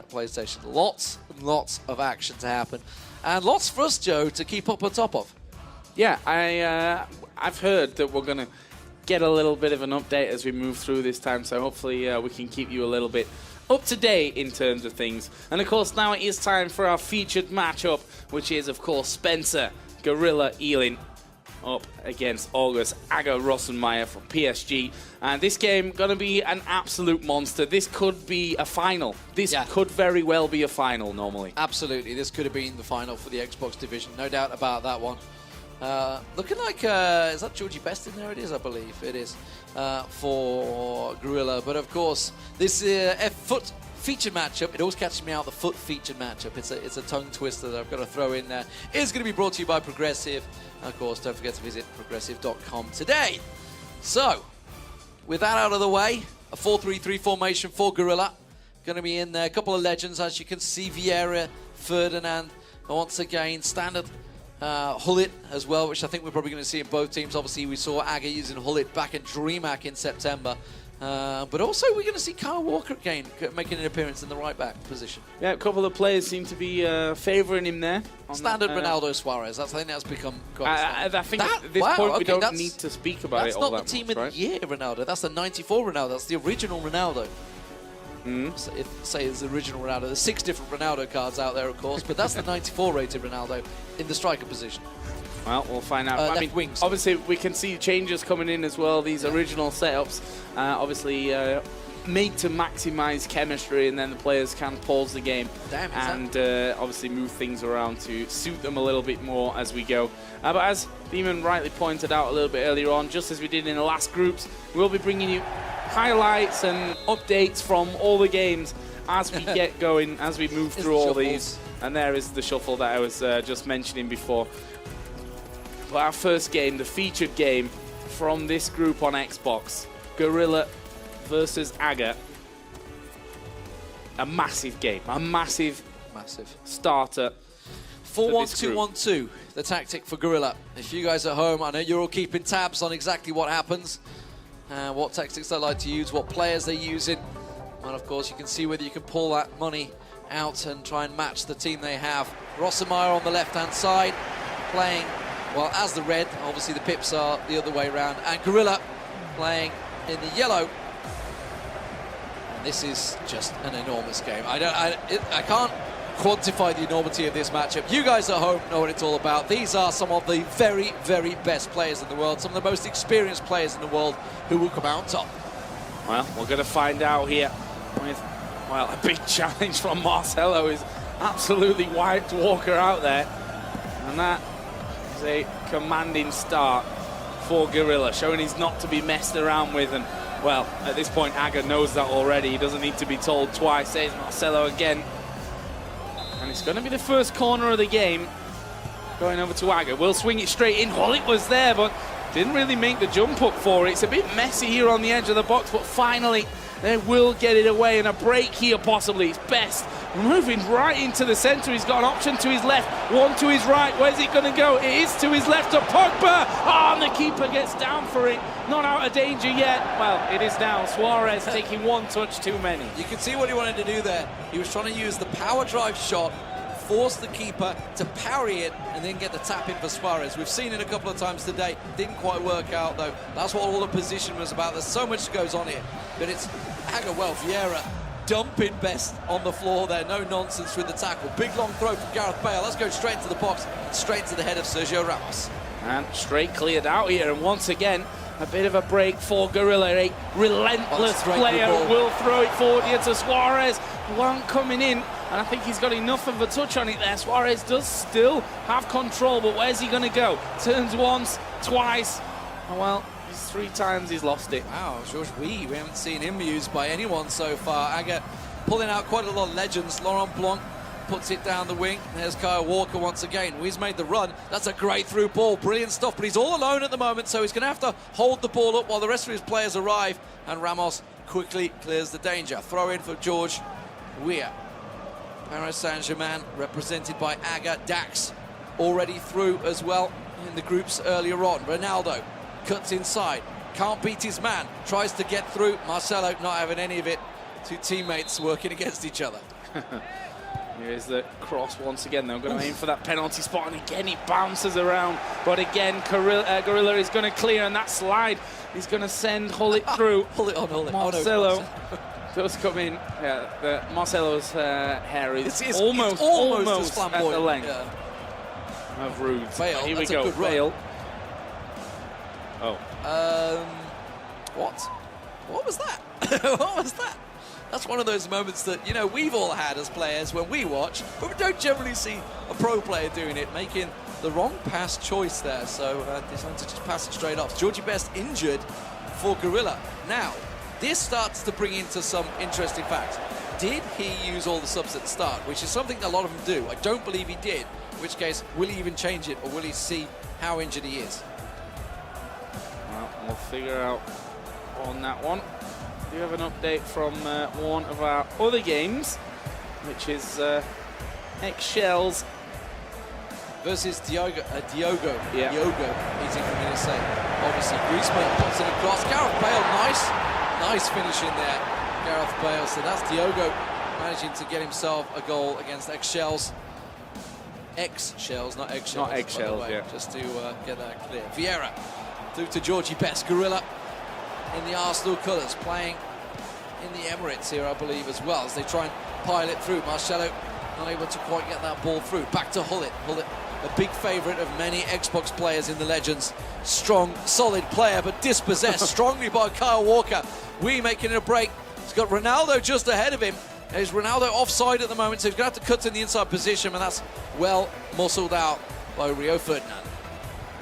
PlayStation. Lots and lots of action to happen. And lots for us, Joe, to keep up on top of. Yeah, I've heard that we're going to get a little bit of an update as we move through this time, so hopefully we can keep you a little bit up to date in terms of things. And of course, now it is time for our featured matchup, which is, of course, Spencer Gorilla Ealing up against August AggeRosenmeier from PSG. And this game going to be an absolute monster. This could be a final. This could very well be a final normally. Absolutely. This could have been the final for the Xbox division. No doubt about that one. Looking like, is that Georgie Best in there? It is, I believe. It is for Gorilla. But of course, this FUT featured matchup, it always catches me out, the FUT featured matchup. It's a tongue twister that I've got to throw in there. It is going to be brought to you by Progressive. And of course, don't forget to visit progressive.com today. So, with that out of the way, a 4-3-3 formation for Gorilla. Going to be in there. A couple of legends, as you can see, Vieira, Ferdinand, and once again, standard Hullet as well, which I think we're probably going to see in both teams. Obviously, we saw Agge using Hullet back in DreamHack in September. But also, we're going to see Kyle Walker again making an appearance in the right-back position. Yeah, a couple of players seem to be favouring him there. Standard Ronaldo Suarez. I think that's become quite I think at this point we don't need to speak about it all that much, That's not the team of the year Ronaldo. That's the 94 Ronaldo. That's the original Ronaldo. So say it's the original Ronaldo. There's 6 different Ronaldo cards out there, of course, but that's the 94 rated Ronaldo in the striker position. Well, we'll find out. I mean, wings. Obviously, we can see changes coming in as well. These original setups, obviously made to maximize chemistry, and then the players can pause the game and obviously move things around to suit them a little bit more as we go. But as Beeman rightly pointed out a little bit earlier on, just as we did in the last groups, we'll be bringing you highlights and updates from all the games as we get going, as we move through all these. And there is the shuffle that I was just mentioning before. But our first game, the featured game from this group on Xbox, Gorilla versus Agge. A massive game, a massive starter. 4-1-2-1-2, the tactic for Gorilla. If you guys at home, I know you're all keeping tabs on exactly what happens, what tactics they like to use, what players they're using. And of course, you can see whether you can pull that money out and try and match the team they have. Rosenmeier on the left-hand side, playing, well, as the red. Obviously, the pips are the other way around. And Gorilla playing in the yellow. And this is just an enormous game. I can't quantify the enormity of this matchup. You guys at home know what it's all about. These are some of the very, very best players in the world, some of the most experienced players in the world who will come out on top. Well, we're going to find out here with, well, a big challenge from Marcelo. Is absolutely wiped Walker out there. And that is a commanding start for Gorilla, showing he's not to be messed around with. And, well, at this point, Agge knows that already. He doesn't need to be told twice. There's Marcelo again. And it's going to be the first corner of the game. Going over to Agge. Will swing it straight in. Hullet was there, but didn't really make the jump up for it. It's a bit messy here on the edge of the box, but finally they will get it away. And a break here possibly. It's Best moving right into the centre. He's got an option to his left, one to his right. Where's it going to go? It is to his left to Pogba. Oh, and the keeper gets down for it. Not out of danger yet. Well, it is now. Suarez taking one touch too many. You can see what he wanted to do there. He was trying to use the power drive shot, force the keeper to parry it, and then get the tap in for Suarez. We've seen it a couple of times today. Didn't quite work out, though. That's what all the position was about. There's so much that goes on here. But it's Agge, well, Vieira dumping Best on the floor there. No nonsense with the tackle. Big long throw from Gareth Bale. Let's go straight to the box, straight to the head of Sergio Ramos. And straight cleared out here. And once again, a bit of a break for Gorilla. A relentless player will throw it forward here to Suarez. One coming in, and I think he's got enough of a touch on it there. Suarez does still have control, but where's he going to go? Turns once, twice. Oh, well, 3 times he's lost it. Wow, George, we haven't seen him used by anyone so far. Agge pulling out quite a lot of legends. Laurent Blanc puts it down the wing. There's Kyle Walker once again. He's made the run. That's a great through ball. Brilliant stuff, but he's all alone at the moment, so he's going to have to hold the ball up while the rest of his players arrive, and Ramos quickly clears the danger. Throw in for George Weah. Paris Saint-Germain represented by Agge. Dax already through as well in the groups earlier on. Ronaldo cuts inside, can't beat his man, tries to get through. Marcelo not having any of it. Two teammates working against each other. Here's the cross once again. They're going to aim for that penalty spot, and again it bounces around. But again, Gorilla is going to clear, and that slide is going to send Hullet through. Hullet. Marcelo does come in. Yeah, Marcelo's hair is it's almost at the length of Rude's. Bale, here that's we go. a good Bale. run. What was that? What was that? That's one of those moments that, you know, we've all had as players when we watch, but we don't generally see a pro player doing it, making the wrong pass choice there. So decided to just pass it straight off. Georgie Best injured for Gorilla. Now, this starts to bring into some interesting facts. Did he use all the subs at the start, which is something a lot of them do? I don't believe he did, in which case, will he even change it, or will he see how injured he is? Well, we'll figure out on that one. We have an update from one of our other games, which is Eggshells versus Diogo. Yeah. Diogo, easy for me to say. Obviously, Griezmann puts it across. Gareth Bale, nice finish in there. Gareth Bale. So that's Diogo managing to get himself a goal against Eggshells. Eggshells, not eggshells. Not Eggshells, yeah. Just to get that clear. Vieira through to Georgie Best. Gorilla in the Arsenal colours, playing in the Emirates here, I believe, as well, as they try and pile it through. Marcelo not able to quite get that ball through. Back to Hullet. Hullet, a big favourite of many Xbox players in the Legends. Strong, solid player, but dispossessed strongly by Kyle Walker. We making it a break. He's got Ronaldo just ahead of him. There's Ronaldo offside at the moment, so he's going to have to cut in the inside position, and that's well muscled out by Rio Ferdinand.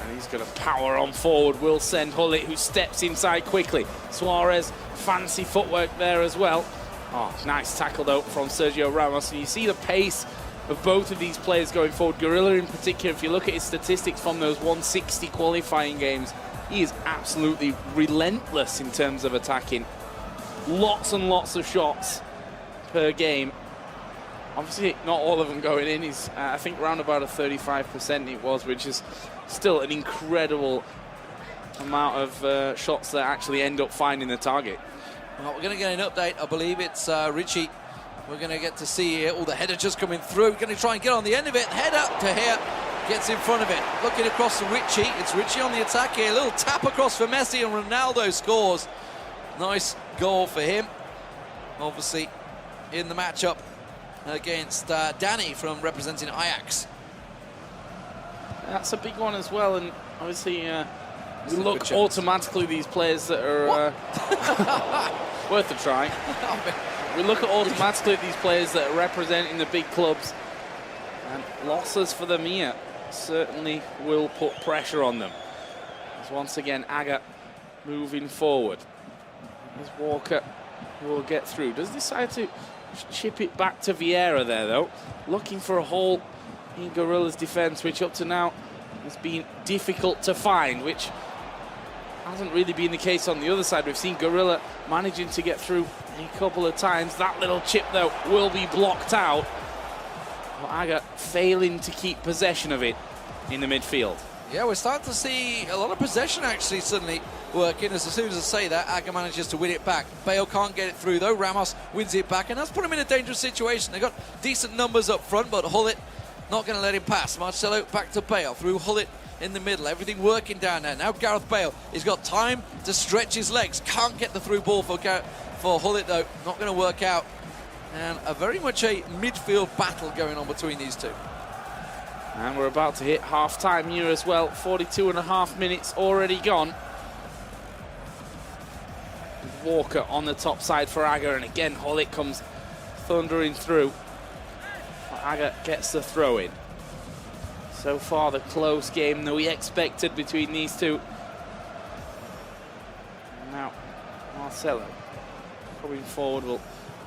And he's going to power on forward. Will send Hullet, who steps inside quickly. Suarez, fancy footwork there as well. Oh, nice tackle though from Sergio Ramos. And you see the pace of both of these players going forward. Gorilla in particular, if you look at his statistics from those 160 qualifying games, he is absolutely relentless in terms of attacking. Lots and lots of shots per game. Obviously, not all of them going in. He's, I think, around about a 35% it was, which is still an incredible amount of shots that actually end up finding the target. Well, we're going to get an update. I believe it's Richie. We're going to get to see here. The header just coming through. Going to try and get on the end of it. Header to here. Gets in front of it. Looking across to Richie. It's Richie on the attack here. A little tap across for Messi, and Ronaldo scores. Nice goal for him. Obviously, in the matchup against Danny from representing Ajax. That's a big one as well, and obviously we look automatically these players that are worth a try. We look at automatically at these players that are representing the big clubs, and losses for them here certainly will put pressure on them. As once again, Agge moving forward. As Walker will get through. Does decide to chip it back to Vieira there, though. Looking for a hole in Gorilla's defence, which up to now has been difficult to find, which hasn't really been the case on the other side. We've seen Gorilla managing to get through a couple of times. That little chip, though, will be blocked out. Well, Agge failing to keep possession of it in the midfield. Yeah, we're starting to see a lot of possession actually suddenly working. As soon as I say that, Agge manages to win it back. Bale can't get it through though. Ramos wins it back, and that's put him in a dangerous situation. They've got decent numbers up front, but Hullet not going to let him pass. Marcelo back to Bale, through Hullet in the middle. Everything working down there. Now Gareth Bale, he's got time to stretch his legs. Can't get the through ball for Hullet though. Not going to work out. And very much a midfield battle going on between these two. And we're about to hit half-time here as well. 42.5 minutes already gone. Walker on the top side for Agge, and again Hullet comes thundering through. Agge gets the throw in. So far the close game that we expected between these two. And now Marcelo coming forward will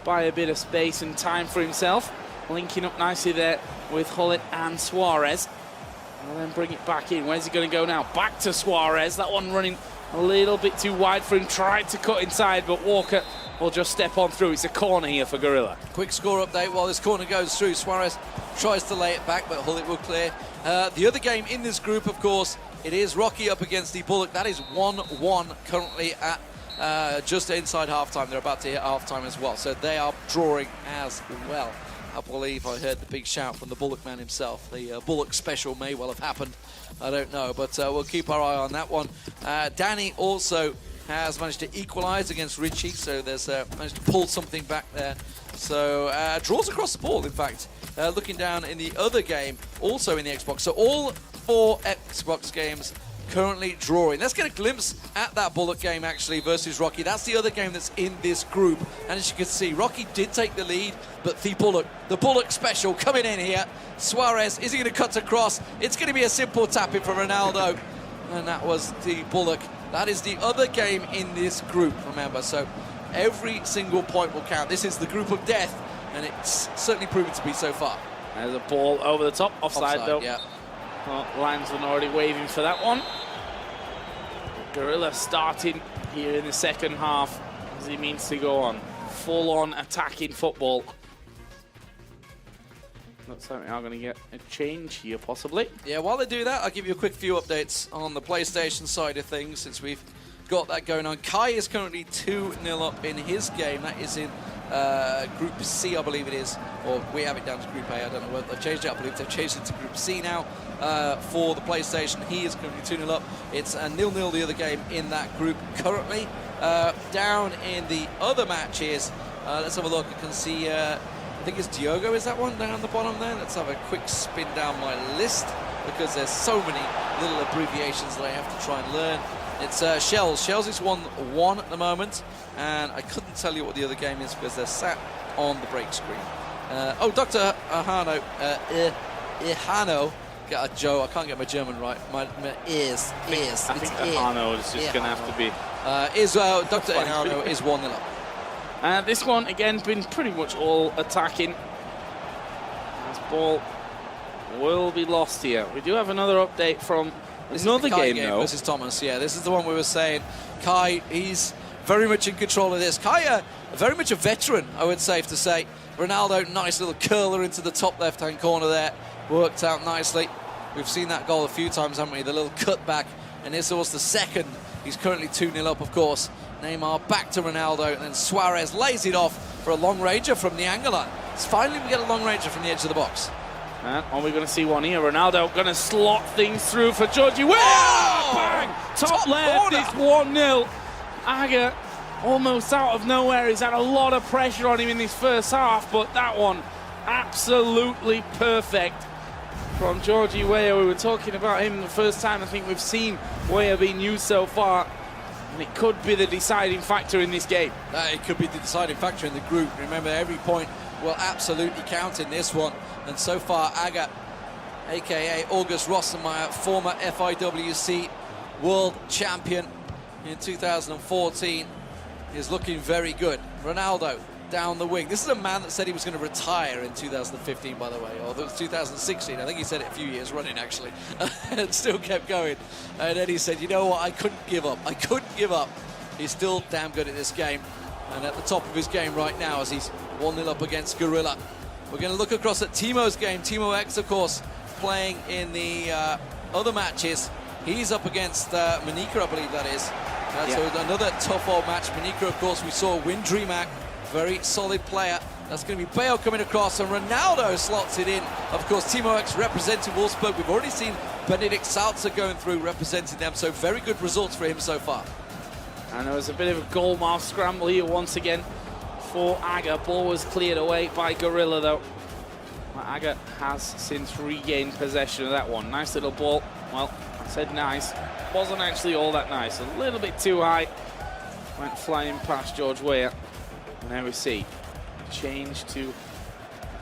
buy a bit of space and time for himself. Linking up nicely there with Hullet and Suarez. And then bring it back in. Where's he going to go now? Back to Suarez. That one running a little bit too wide for him. Tried to cut inside, but Walker will just step on through. It's a corner here for Gorilla. Quick score update while this corner goes through. Suarez tries to lay it back, but Hullet will clear. The other game in this group, of course, it is Rocky up against the Bullock. That is 1-1 currently at just inside halftime. They're about to hit halftime as well, so they are drawing as well. I believe I heard the big shout from the Bullock man himself. The Bullock special may well have happened. I don't know, but we'll keep our eye on that one. Danny also has managed to equalize against Richie, so there's managed to pull something back there. So draws across the board, in fact. Looking down in the other game, also in the Xbox. So all 4 Xbox games currently drawing. Let's get a glimpse at that Bullock game, actually, versus Rocky. That's the other game that's in this group. And as you can see, Rocky did take the lead, but the Bullock special coming in here. Suarez, is he going to cut across? It's going to be a simple tap-in for Ronaldo. And that was the Bullock. That is the other game in this group, remember. So every single point will count. This is the group of death, and it's certainly proven to be so far. There's a ball over the top. Offside though. Yeah. Well, linesman already waving for that one. Gorilla starting here in the second half as he means to go on. Full-on attacking football. Looks like we are going to get a change here, possibly. Yeah, while they do that, I'll give you a quick few updates on the PlayStation side of things, since we've got that going on. Kai is currently 2-0 up in his game. That is in Group C, I believe it is. Or we have it down to Group A. I don't know whether they've changed it. I believe they've changed it to Group C now for the PlayStation. He is currently 2-0 up. It's 0-0 the other game in that group currently. Down in the other matches, let's have a look. I can see... I think it's Diogo, is that one down the bottom there? Let's have a quick spin down my list, because there's so many little abbreviations that I have to try and learn. It's Shells. Shells is 1-1 at the moment, and I couldn't tell you what the other game is because they're sat on the break screen. Dr. Ihano. Ihano. Joe, I can't get my German right. My ears. I think Ihano is just going to have to be... Dr. Ihano is 1-0 up. This one, again, been pretty much all attacking. This ball will be lost here. We do have another update from another game, though. Versus Thomas, yeah. This is the one we were saying. Kai, he's very much in control of this. Kai, very much a veteran, I would safe to say. Ronaldo, nice little curler into the top left-hand corner there. Worked out nicely. We've seen that goal a few times, haven't we? The little cutback. And this was the second. He's currently 2-0 up, of course. Neymar back to Ronaldo, and then Suarez lays it off for a long ranger from the angle line. Finally, we get a long ranger from the edge of the box. And are we going to see one here? Ronaldo going to slot things through for Georgie. Oh! Bang! Top left, it's 1-0. Agge almost out of nowhere. He's had a lot of pressure on him in this first half, but that one absolutely perfect from Georgie Weah. We were talking about him the first time I think we've seen Weah being used so far. And it could be the deciding factor in this game. It could be the deciding factor in the group. Remember, every point will absolutely count in this one. And so far, Agge, a.k.a. AggeRosenmeier, former FIWC world champion in 2014, is looking very good. Ronaldo down the wing. This is a man that said he was going to retire in 2015, by the way, or 2016. I think he said it a few years running, actually, and still kept going. And then he said, you know what, I couldn't give up. I couldn't give up. He's still damn good at this game, and at the top of his game right now as he's 1-0 up against Gorilla. We're going to look across at Timo's game. Timo X, of course, playing in the other matches. He's up against Manika, I believe that is. So another tough old match. Manika, of course, we saw win DreamHack. Very solid player. That's going to be Bale coming across, and Ronaldo slots it in. Of course, Timo X representing Wolfsburg. We've already seen Benedikt Salzer going through representing them, so very good results for him so far. And there was a bit of a goal mouth scramble here once again for Agge. Ball was cleared away by Gorilla, though. Agge has since regained possession of that one. Nice little ball. Well, I said nice. Wasn't actually all that nice. A little bit too high. Went flying past George Weah. And there we see change to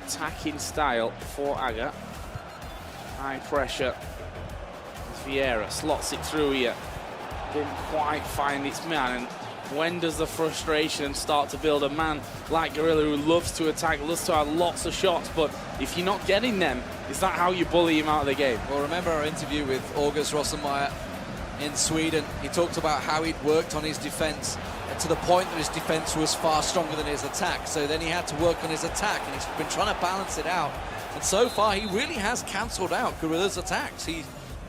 attacking style for Agge. High pressure. Vieira slots it through here. Didn't quite find its man. And when does the frustration start to build? A man like Gorilla who loves to attack, loves to have lots of shots, but if you're not getting them, is that how you bully him out of the game? Well, remember our interview with AggeRosenmeier in Sweden. He talked about how he'd worked on his defense to the point that his defense was far stronger than his attack. So then he had to work on his attack, and he's been trying to balance it out. And so far, he really has cancelled out Gorilla's attacks. He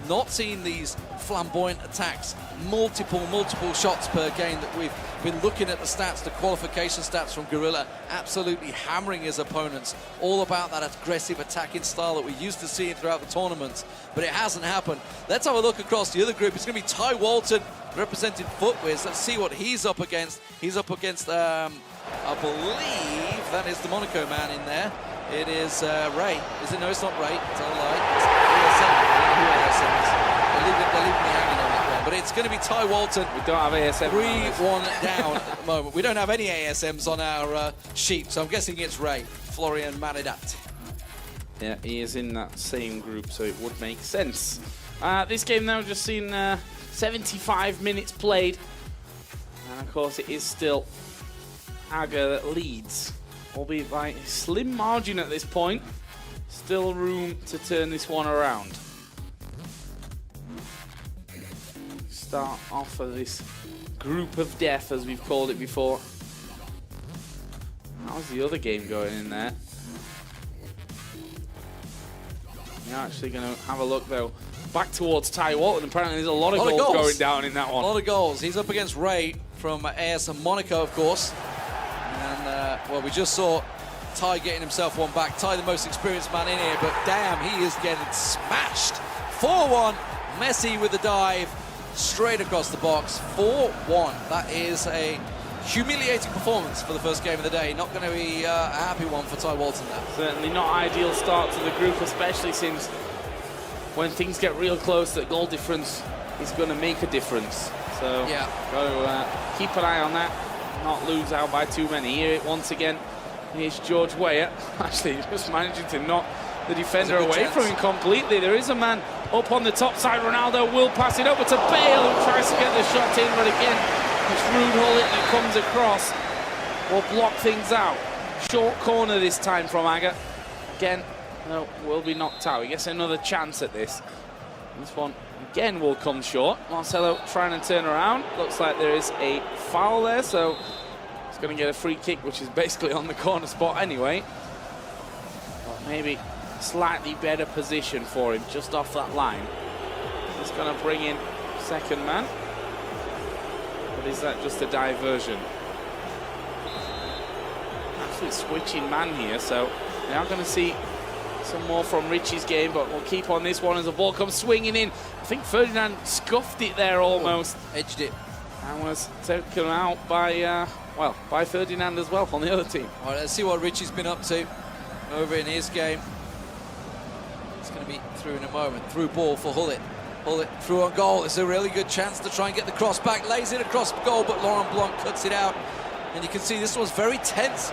not seen these flamboyant attacks, multiple shots per game that we've been looking at the stats, the qualification stats from Guerrilla, absolutely hammering his opponents, all about that aggressive attacking style that we used to see throughout the tournaments, but it hasn't happened. Let's have a look across the other group. It's going to be Ty Walton representing FUT. Let's see what he's up against. He's up against, I believe that is the Monaco man in there. It is Ray. Is it? No, it's not Ray. It's a lie. It's ASM. I don't know who ASM is. They're leaving me hanging on that one. But it's going to be Ty Walton. We don't have ASM. 3-1 down at the moment. We don't have any ASMs on our sheet, so I'm guessing it's Ray. Florian Manidat. Yeah, he is in that same group, so it would make sense. This game now just seen 75 minutes played. And of course it is still Agge that leads, albeit by a slim margin at this point. Still room to turn this one around. Start off of this group of death, as we've called it before. How's the other game going in there? We're actually going to have a look, though, back towards Ty Walton. Apparently there's a lot of goals going down in that one. A lot of goals. He's up against Ray from ASM Monaco, of course. And, well, we just saw Ty getting himself one back. Ty, the most experienced man in here, but damn, he is getting smashed. 4-1. Messi with the dive straight across the box. 4-1. That is a humiliating performance for the first game of the day. Not going to be a happy one for Ty Walton there. Certainly not ideal start to the group, especially since when things get real close, that goal difference is going to make a difference. So, yeah, got to keep an eye on that, not lose out by too many. Here, once again, here's George Weah, actually just managing to knock the defender away from him completely. There is a man up on the top side. Ronaldo will pass it over to Bale, who tries to get the shot in, but again, it's Rude Hullet that comes across, will block things out. Short corner this time from Agge. Again, no, will be knocked out. He gets another chance at this. This one again will come short. Marcelo trying to turn around. Looks like there is a foul there, so he's going to get a free kick, which is basically on the corner spot anyway. But maybe slightly better position for him just off that line. He's going to bring in second man. But is that just a diversion? Absolute switching man here, so we are going to see some more from Richie's game, but we'll keep on this one as the ball comes swinging in. I think Ferdinand scuffed it there almost. Edged it. And was taken out by, well, by Ferdinand as well on the other team. All right, let's see what Richie's been up to over in his game. It's going to be through in a moment. Through ball for Hullet. Hullet through on goal. It's a really good chance to try and get the cross back. Lays it across goal, but Laurent Blanc cuts it out. And you can see this was very tense.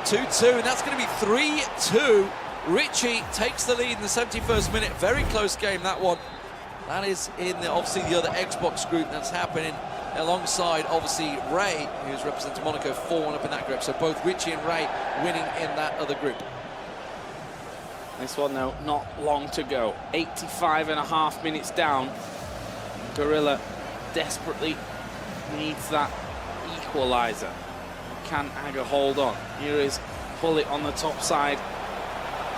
2-2, and that's going to be 3-2. Richie takes the lead in the 71st minute. Very close game, that one. That is in obviously the other Xbox group that's happening alongside, obviously, Ray, who's representing Monaco, 4-1 up in that group. So both Richie and Ray winning in that other group. This one, though, not long to go. 85.5 minutes down. Guerrilla desperately needs that equaliser. Can Agge hold on? Here is Hullet on the top side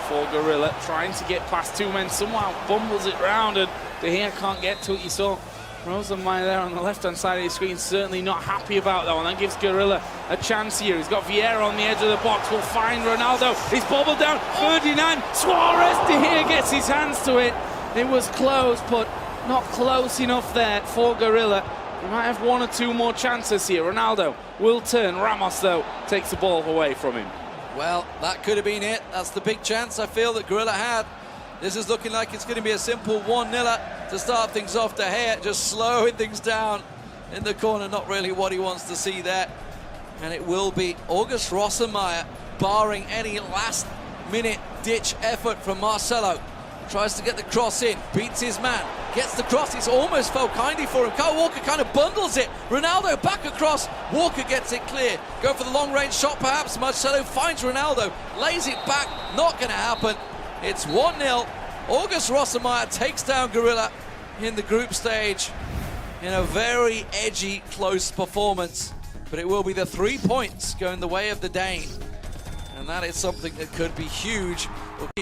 for Guerrilla, trying to get past two men, somehow bumbles it round, and De Gea can't get to it. You saw Rosenmeier there on the left-hand side of the screen, certainly not happy about that one. That gives Guerrilla a chance here. He's got Vieira on the edge of the box, will find Ronaldo. He's bobbled down, Ferdinand, Suarez, De Gea gets his hands to it. It was close, but not close enough there for Guerrilla. They might have one or two more chances here. Ronaldo will turn. Ramos, though, takes the ball away from him. Well, that could have been it. That's the big chance I feel that Guerrilla had. This is looking like it's going to be a simple 1-0 to start things off. De Gea just slowing things down in the corner. Not really what he wants to see there. And it will be AggeRosenmeier, barring any last-minute ditch effort from Marcelo. Tries to get the cross in, beats his man, gets the cross. It's almost fell kindly for him. Kyle Walker kind of bundles it. Ronaldo back across. Walker gets it clear. Go for the long-range shot, perhaps. Marcelo finds Ronaldo, lays it back. Not going to happen. It's 1-0. AggeRosenmeier takes down Guerrilla in the group stage in a very edgy, close performance. But it will be the 3 points going the way of the Dane. And that is something that could be huge. We'll keep